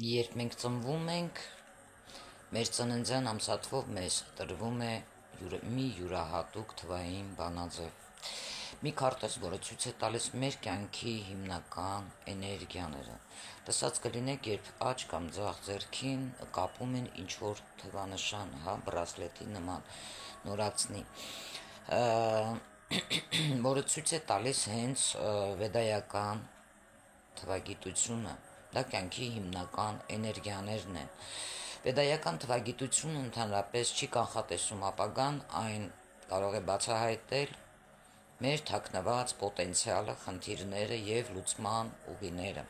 Երբ մենք ծնվում ենք, մեր ծննդյան ամսաթվով մեզ տրվում է մի յուրահատուկ թվային բանաձև։ Մի քարտեզ, որը ցույց է տալիս մեր կյանքի հիմնական էներգիաները։ Տեսած կլինեք, երբ աջ կամ ձախ ձեռքին կապում են ինչ-որ թվանշան, բրասլետի նման, նորացնի, որը ցույց է տալիս հենց վեդայական թվագիտությունը, դա կյանքի հիմնական էներգիաներն են։ Վեդայական թվագիտությունը ընդհանրապես չի կանխատեսում ապագան, այն կարող է բացահայտել մեր թաքնված պոտենցիալը, խնդիրները եւ լուծման ուղիները։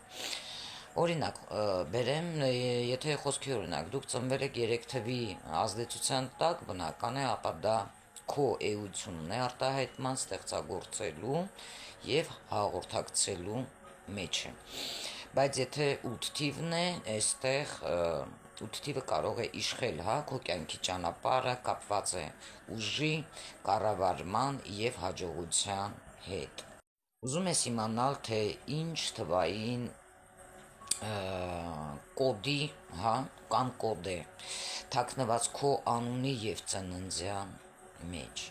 Օրինակ, բերեմ, եթե խոսքի օրինակ, դուք ծնվել եք 3 թվի ազդեցության տակ, բնական է, ապա դա քո էությունն է արտահայտման ստեղծագործելու եւ հաղորդակցելու մեջ է։ Բայց եթե 8 թիվն է, այստեղ 8 թիվը կարող է իշխել, քո կյանքի ճանապարհը կապված է ուժի, կառավարման եւ հաջողության հետ։ Ուզում ես իմանալ, թե ինչ թվային կոդի, կամ կոդ է թաքնված քո անունի եւ ծննդյան մեջ։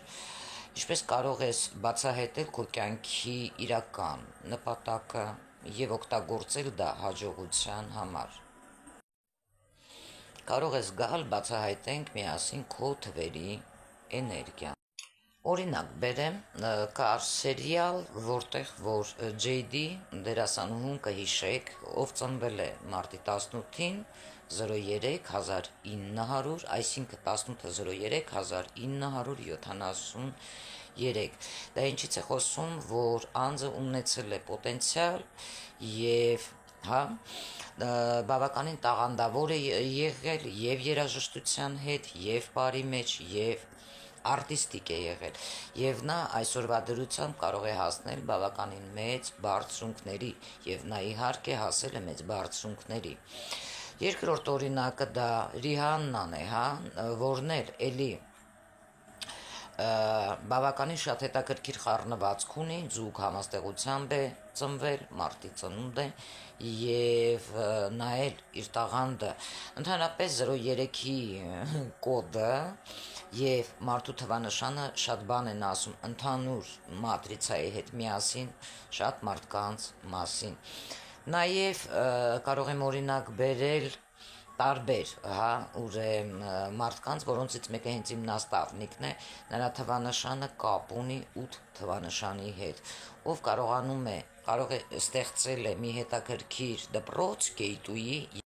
Ինչպես կարող ես բացահայտել քո կյանքի իրական նպատակը եւ օգտագործել դա հաջողության համար։ Կարող ես գալ, բացահայտենք միասին քո թվերի էներգիան։ Օրինակ բերեմ, կար սերիալ, որտեղ որ JD դերասանուհուն կհիշեք, ով ծնվել է մարտի 18-ին 03-1900, այսինքն 1803-1973։ Դա ինչից է խոսում, որ անձը ունեցել է պոտենցիալ եւ բավականին տաղանդավոր է եղել եւ երաժշտության հետ, եւ բարի մեջ, եւ արտիստիկ է եղել, եւ նա այսօրվա դրությամբ կարող է հասնել բավականին մեծ բարձունքների, եւ նա իհարկե հասել է մեծ բարձունքների։ Երկրորդ օրինակը դա Ռիհաննան է, որն էլի բավականին շատ հետաքրքիր խառնվածք ունի, ձուկ համաստեղությամբ է ծնվել, մարտի ծնունդ է, եւ նա էլ իր տաղանդը ընդհանրապես 03-ի կոդը եւ մարդու թվանշանը շատ բան են ասում ընդհանուր մատրիցայի հետ միասին շատ մարդկանց մասին։ Նաեւ կարող եմ օրինակ բերել տարբեր, ուրեմն մարդկանց, որոնցից մեկը հենց իմ նաստավնիկն է, նրա թվանշանը կապ ունի 8 թվանշանի հետ, ով կարող է ստեղծել է մի հետաքրքիր դպրոց Կեյտուի